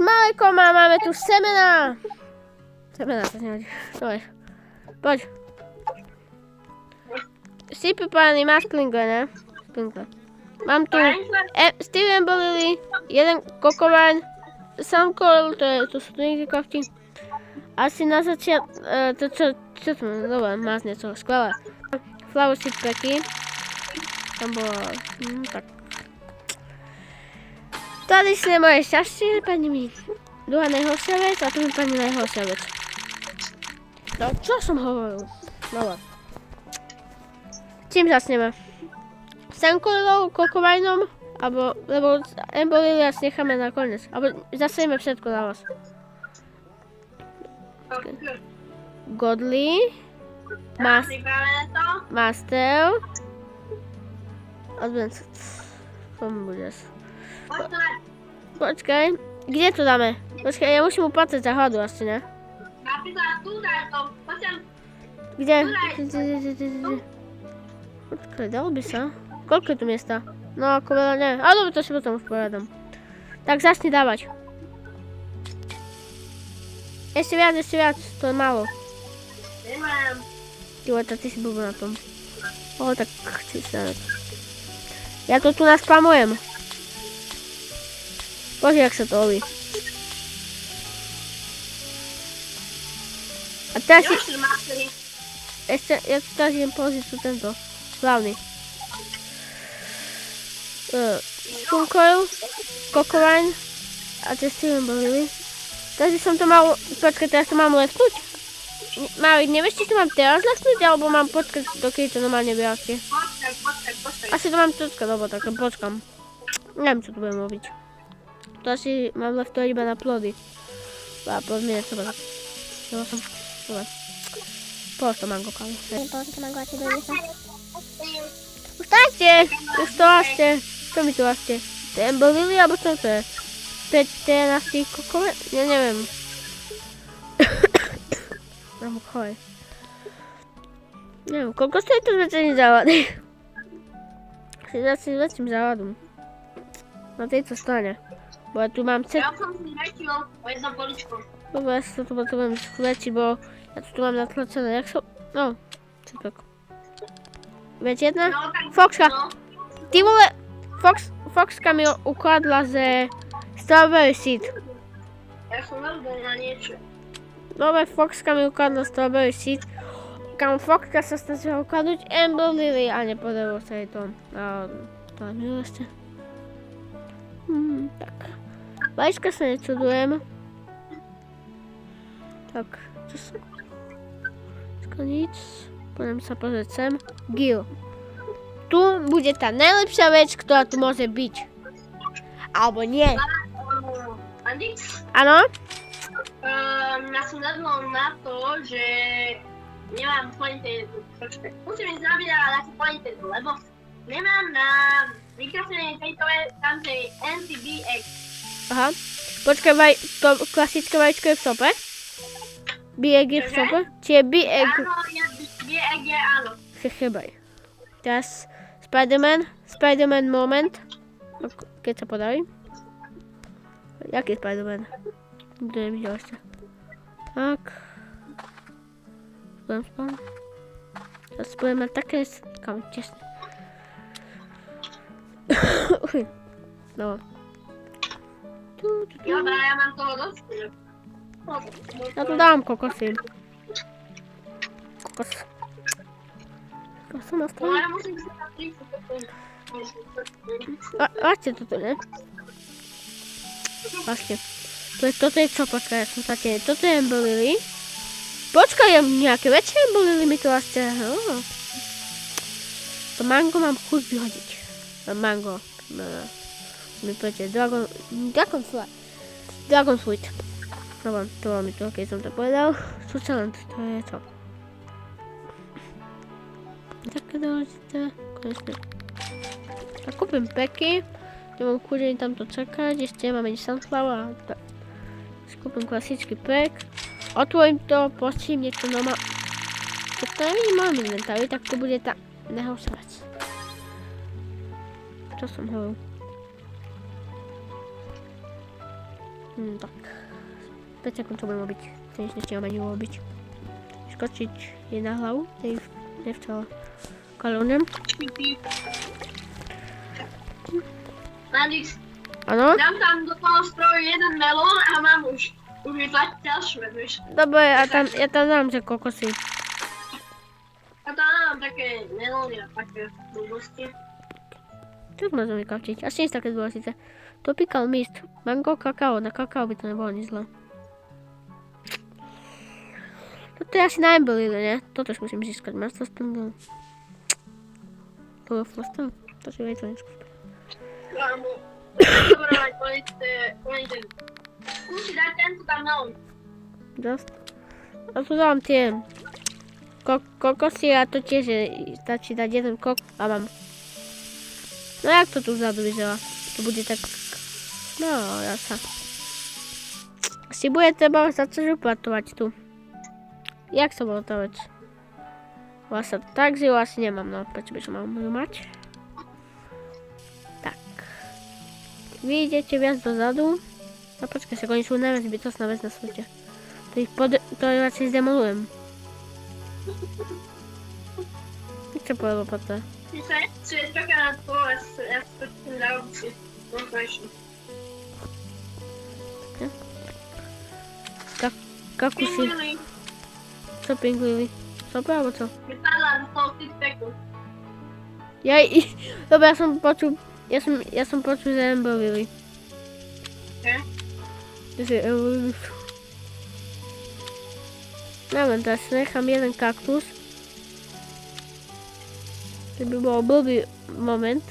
Maleko a máme tu semena. Semena sa nehodí. Dobre. Poď. Sypy pány, má splinkle, ne? Splinkle. Mám tu Steven Bolili, jeden kokovaň, Suncoil, to sú tu niekde kohti. Asi na to čo to mám, dobre, más niečo, skvelé. Flower seed packy. Tam bolo, tak. Tady si je moje šťastie, pani mi druhá najhoršia vec a tu mi pani najhoršia vec. No, čo som hovoril? Dobre. Čím začneme? Suncoilou, kokovajnom, lebo Embolilia si necháme na koniec. Alebo zasejeme všetko na vás. Godly, Master, Advanced. To mi bude. Počkaj, kde to dáme? Počkaj, ja musím uplácať za hladu asi, ne? Kde? Počkaj, dalo by sa? Koľko je tu miesta? No ako veľa ne. Ale dobre, to si potom už povedám. Tak začni dávať. Ešte viac, to je málo. Nemám. Ty si blbo na tom. Tak chci sa na to. Ja to tu naspamujem. Pozri, jak sa to robí. A teraz si... Ešte, ja tu teraz idem položiť tu tento. Hlavný. Suncoil, kokovaň a tie Steven Bolili. Takže som to mal... Počkaj, teraz to mám leftnúť? Nevieš, či to mám teraz leftnúť, alebo mám počkať, dokedy to normálne vyrastie? Počkaj. Asi to mám počkať, lebo tak počkam. Neviem, čo tu budem robiť. To asi mám leftovať iba na plody. A pozmieňať seba. Dobre. Polož to mango, kámo. Polož to mango a ty dojde sa. Už to rastie. Čo mi tu rastie? Ten Bolili, alebo čo to je? 15 kokové? Ja neviem. Mám choj. Neviem, koľko stojí to zväčšení závady? Si zväčším závadu. Na tejto strane. Bo ja tu mám Ja som si zväčšil o jednom poličku. Dobre, ja si to potrebujem zväčšiť, bo ja tu mám natlačené. Jak som... No, čo tak. Veď jedna? Foxka! Ty vole! Foxka mi ukladla ze Strawberry Seed. Ja som veľmi na niečo. Dobre, Foxka mi ukladla Strawberry Seed. Kam Foxka sa snažila ukladnúť Embolilia a nepodarilo sa jej to. To je milosť. Tak. Vajíčka sa nečudujem. Tak, čo som... Nic. Poďme sa pozrieť sem. Gil. Tu bude tá najlepšia vec, ktorá tu môže byť. Alebo nie. Andy? Áno? Ja som nadal na to, že nemám pointer. Počkaj. Musím ísť na videa a dať pointer, lebo nemám na mikrofóne tejto tamtej NTBX. Aha. Počkaj, to klasické vajíčko je v šope? Big je v šope? Čiže Big Egg... Áno, Big Egg je áno. Chebaj. Teraz Spider-Man moment. Keď sa podarí. Jaký Spider-Man? Kto nevidel ešte? Tak. Spam. Teraz budem mať také... Kam, čestne. No. Jo, ja mám toho dosť. Ja tu dám kokosy. Kokos na stranu. Ale musím si na 30 sekúnd. Vážte toto, ne? Vážte. Toto je čo, počkaj, ja som sa tie... Toto je Embolilia. Počkaj, ja nejaké väčšie Embolilia mi to vážte. To mango mám chuť vyhodiť. Mango. Mi poďte, Dragon Fruit. No, to bolo mi to, keď som to povedal. Succulent, to je čo? Také dôležité, konečne. Tak kúpim peky, nemám chudeň tam to čakať, ešte mám ani sunflower, tak. Kúpim klasický pek, otvorím to, postím niečo doma. Keď to nevidím v mojom inventári, tak to bude tá najhoršia vec. Čo som hovoril? Tak. 5 sekúnd to budem robiť. To nič nestiam ani urobiť. Skočiť jej na hlavu, nie v celé kalónem. Landix, Áno? dám tam do toho stroju jeden melón a mám už je ďalšie, vieš. Dobre, ja tam dám tie kokosy. A tam mám také melóny a také blbosti. Čo môžem vykavčiť? Asi nie je také dôležité. Tropical mist. Mango, kakao. Na kakao by to nebolo nič zlé. Toto je asi najbolíle, ne? Toto už musím získať. Master Spindle. To je Flaster. To si vejto neskúšať. Kámo, dobre mať konite. Skúsi dať tento tam melón. Just. A tu dám tie kokosy a to tiež stačí dať jeden kok a mám. No jak to tu vzadu vyzerá? To bude tak... No, ja sa... Si bude treba začať upratovať tu. Jak sa bolo tá vec? Vlastne tak zilu asi nemám, no prečo by som mal ju mať? Tak. Vy idete viac dozadu. A počkaj sa, oni sú najviac bytostná vec na svete. To je radšej zdemolujem. Čo povedal po to? Si je trocha na to, ja sa to dám si konečne. Kakusy. Pingvili, Co pingvili? Sopa alebo co? mi padla do toho feedbacku. Dobre, ja som počul, že embovili. Okay. Neviem, teraz si nechám jeden kaktus. To by bol blbý moment,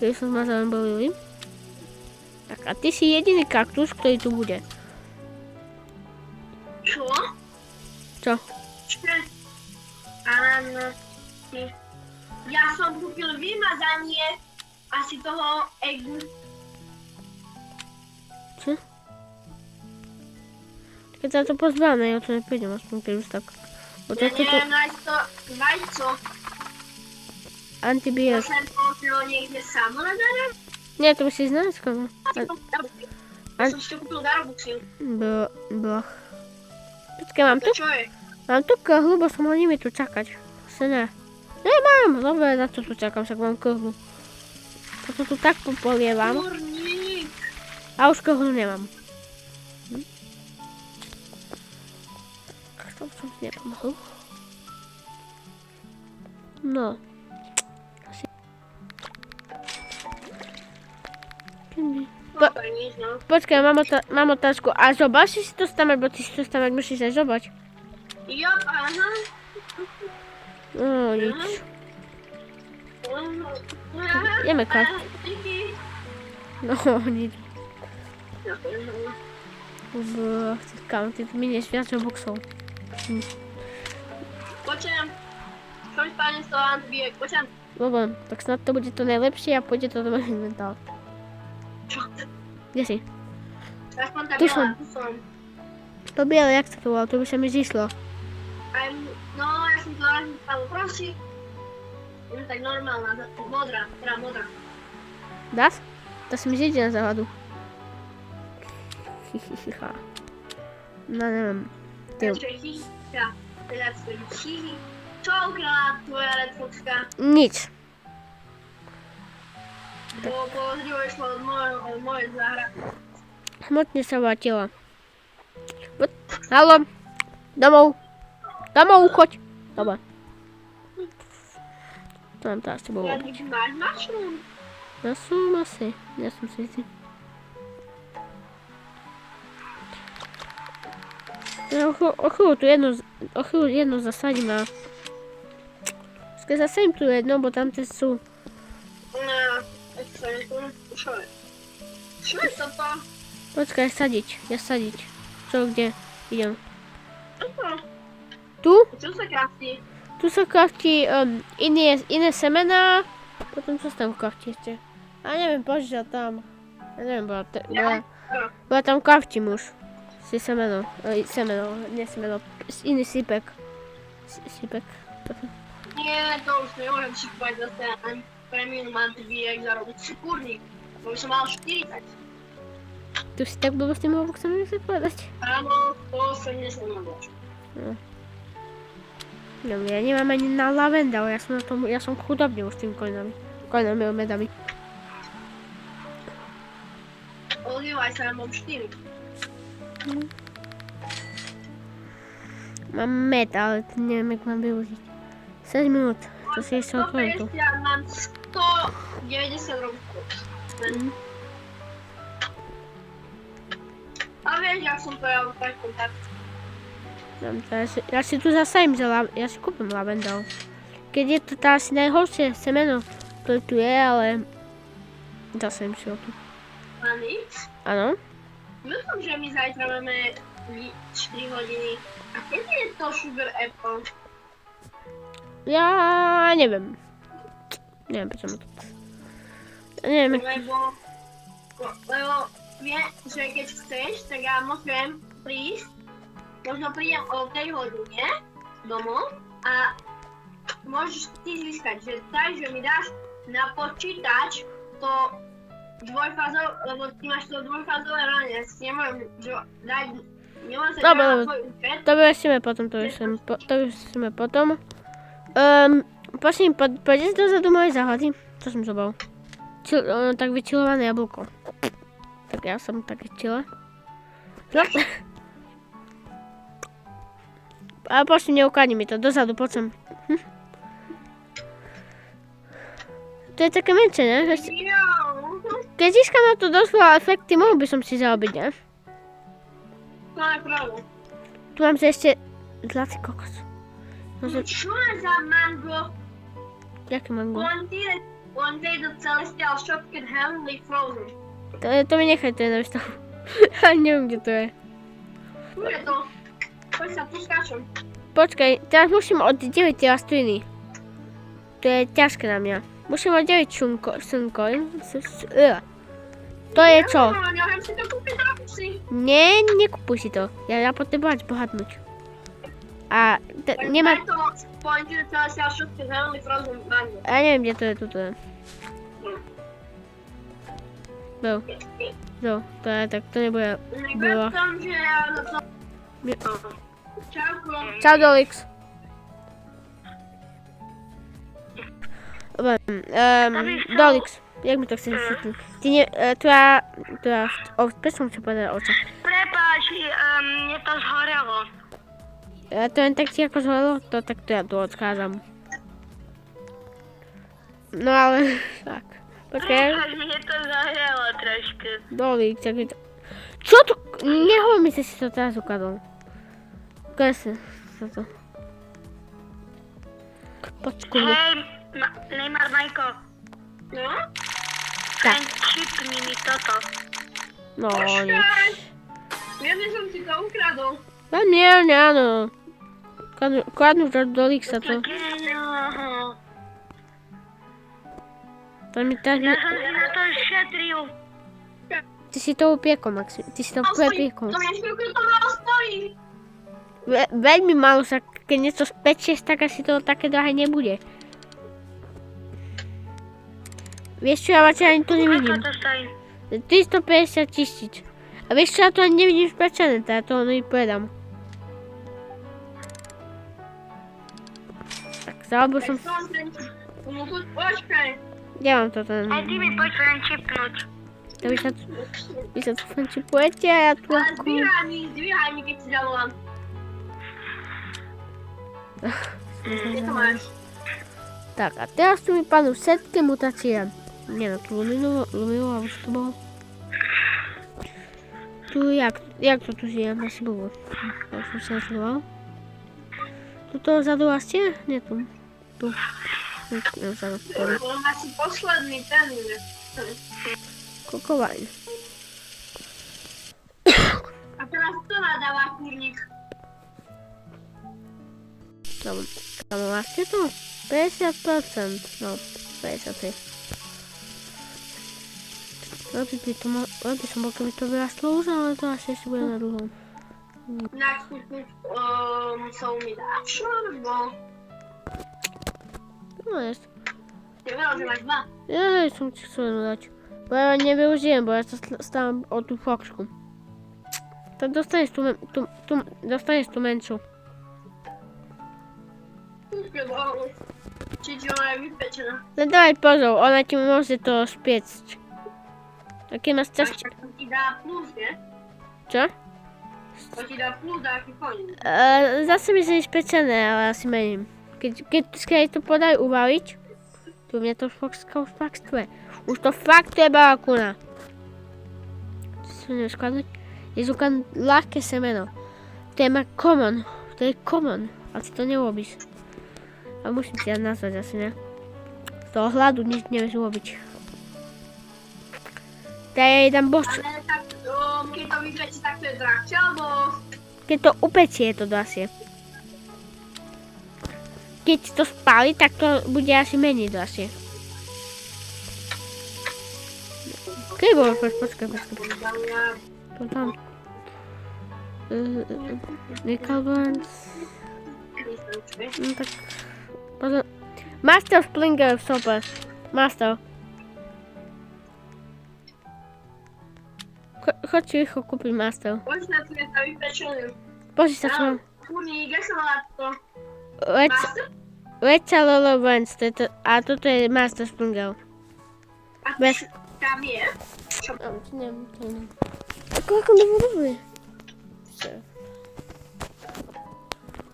keď som zmazal embovili. Tak a ty si jediný kaktus, ktorý tu bude. Čo? Čo? Áno. Ja som kúpil vymazanie asi toho eggu. Čo? Keď sa to pozbáme, ja to neprídem, aspoň keď už tak. Ja neviem nájsť to vajco. Antibiot. To sa použilo niekde samo na darab? Nie, to musíš nájsť, komu. Ja som si to kúpil darobuxil. Boh. Počkaj, mám tu? To čo je? Mám tu krhlu, bo som ho nimi tu čakať. Asi ne. Nemám! Dobre, na čo tu čakám, však mám krhlu. Toto tu tak popolievam. Kurník. A už krhlu nemám. To som si nepomohol. No. Asi. No to je nič, no. Počkaj, mám otázku. A zobač si to stamať, bo ty si to stamať musíš aj zobač. Jop, aha. No, nič. Aha. Ideme kart. Díky. No, nič. Kam, ty tu minieš viac boxov. Počujem. Čo mi spadne z toho antibijek? Počujem. Dobre, tak snad to bude to najlepšie a pôjde to do môjho inventáru. Čo? Kde si? Aspoň tá Tu biela, som. tu som. To biele, jak sa to volá, to by sa mi zišlo. No, ja som to raz stalo prosím. Je tak normálna, modrá, teda modrá. Dáš? To si mi zíde na záhadu. No, neviem. Ty. Ešte chyťa, teda stojí chyhy. Čo ukrala tvoja redfoxka? Nič. Bo pozrivo išlo od mojej záhrady. Hmotne sa vrátila. Haló. Domov. Domov, choď. Dobre. To nám to asi bolo. Ja nič máš mushroom? Ja som asi. Ja som si istý. Ja o chvíľu jedno zasadím a... Zasadím tu jedno, bo tam tie sú. No, ešte je tu. Čo je? Čo je toto? Počkaj, ja sadiť. Čo, kde? Idem. Toto. Tu? Čo sa kraftí? Tu sa kraftí iné semená. Potom čo sa tam kraftí ešte? A neviem, požiaľ tam. Ja neviem, bola tam kraftím už. Si semeno, nie semeno, iný sypek. Sypek. Nie, to už nemôžem šikovať zase ani premium antibijek zarobiť si kurník. To by som mal 40. Tu si tak blbo s tým Robloxom nechce povedať. Áno, to sa nesmiem mať. No, ja nemám ani na lavendel, ja som chudobný už s tým coinami, medami. Ozývaj sa, ja mám 4. Mám med, ale neviem, jak mám využiť. 7 minút, to si ešte otvorím tu. 150, mám 190 rokov. A vieš, jak som to ja tak kontakt. Ja si tu zasadím, ja si kúpim lavendel. Keď je to tá asi najhoršie semeno, ktoré tu je, ale zasadím si ho tu. A nič? Áno. Myslím, že my zajtra máme 4 hodiny. A kedy je to Sugar Apple? Ja neviem. Neviem, prečo ma to... Neviem. Lebo viem, že keď chceš, tak ja môžem prísť. Možno prídem o 3 hodine domov a môžeš ty získať, že tak, že mi dáš na počítač to dvojfázové, lebo ty máš to dvojfázové ráne, ja si nemôžem dať, nemôžem sa dať na tvoj účet. To vyriešime potom, Prosím, poďte dozadu mojej záhody. To som zobal. Tak vyčilované jablko. Tak ja som také čile. A prosím, neukradni mi to, dozadu, poď sem. To je také menšie, ne? Keď získam na to dosť veľa efekty, mohol by som si zarobiť, ne? To je pravda. Tu mám si ešte zlatý kokos. Čo je za mango? Jaké mango? One day the Celestial Shop can heavenly frozen. To mi nechaj, to je na výstavu. Ja neviem, kde to je. Tu je to. Poď sa puskáčom. Počkaj, teraz musím oddeliť tie rastliny. To je ťažké na mňa. Musím oddeliť slnko. To je čo? Neviem si to kúpiť na kusy. Nie, nekúpuj si to. Ja potrebujem zbohatnúť. A nemá... To Point to the Celestial Shop can heavenly frozen mango. Ja neviem, kde to je, tuto je. To je tak, to nebude... Nevedom, že ja na to... Čauko. Čau, Dolix. Dolix, jak mi to chceš vysvetliť? Ty nie, prečo som chcel povedať oča? Prepáč, mne to zhorelo. To len tak ti ako zhorelo, tak to ja tu odchádzam. No ale, tak. Počkaj. Mne to zahrialo trošku. Dolix, jak mi to... Čo tu? Nehovor mi, že si to teraz ukázal. Ukáž sa to. Počku. Hej, Neymar Majko. No? Tak. Čipni mi toto. No, nič. Ja by som si to ukradol. Nie, áno. Kladnú do Lixa to. Ja som si na to šetril. Ty si to upiekol, Maxi. Ty si to upiekol. To mne chvíľku to malo stojí. Veľmi málo sa, keď niečo spečieš, tak asi to také drahé nebude. Vieš čo, ja vačo ani tu nevidím. 350 000. A vieš čo, ja to ani nevidím spečené, teda to ono i povedám. Tak, zarobil som... Počkaj. Ja mám to ten... Aj ty mi poď len čipnúť. To vy sa tu čipujete a ja tu... Ale zdvíhaj mi, keď si zavolám. Kde to máš? Tak, a teraz tu mi padnú všetky mutácie. Nie, no tu Luminu, alebo čo to bolo? Tu, jak to tu žije? Asi bolo. Ja som sa nasledoval. Tuto vzadu vlastne? Nie tu. Tu. Vzadu. On asi posledný ten. Kokovajn. A teraz to nadáva kurník. Tam vlastne to? 50%. No, 53. By som bol, keby to vyrastlo už, ale to asi ešte bude na dlho. Na skutku musel mi dať čo, alebo... No, jest. Ty vedel, že máš 2. Ja som ti chcel dať. Bo ja nevyužijem, bo ja sa stávam o tú foxku. Tak dostaneš tú menšiu. Čiže ona je vypečená. No dávaj pozor, ona ti môže to spiecť. A keď máš Až tak to ti dá plus, nie? Čo? To ti dá plus dáky koniec. Zase by sa spečené, ale asi mením. Keď to podajú uvaliť, tu mňa to foxka už faktuje. Už to faktuje balakuna. Čo sa neviem skladať? Je zúkan ľahké semeno. To je ma common. To je common. A ty to neurobíš. A musím ti ja nazvať asi, ne? Z toho hladu nič nevieš urobiť. Tak ja jej dám božču. Ale tak, keď to vypečí, tak to je drahšie, alebo... Keď to upečie, je to drahšie. Keď to spáli, tak to bude asi menej drahšie. Kedy bolo počkaj. To tam. Nickelbrands. No tak... Pozor. Master Springer, super. Master. Choď si rýchlo kúpiť Master. Poď sa tu je to vypečené. Pozri sa, čo mám. Kurník, jak sa volá to? Let's Lolo Brands, a toto je Master Springer. A Bez... tam je? Čo? Neviem. Ako nevodovuje?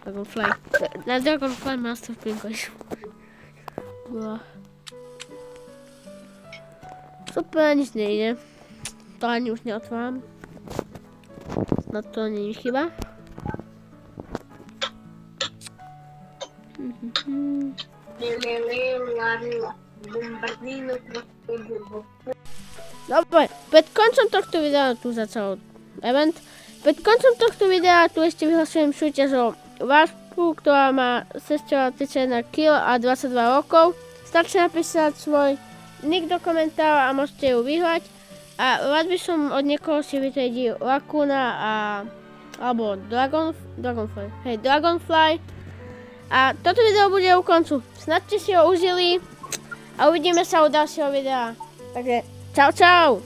Dragonfly. Na Dragonfly Master Springer. Super, nič nejde. To ani už neotváram. Snad to nie je chyba. Dobre, pred koncom tohto videa tu začal event. Pred koncom tohto videa tu ešte vyhlasujem súťaž o Waspu, ktorá má 6,31 kg a 22 rokov. Stačí napísať svoj nick do komentára a môžete ju vyhrať. A rád by som od niekoho si vytredil Rakuna alebo Dragonfly. A toto video bude u koncu. Snad ste si ho užili a uvidíme sa u ďalšieho videa. Takže čau.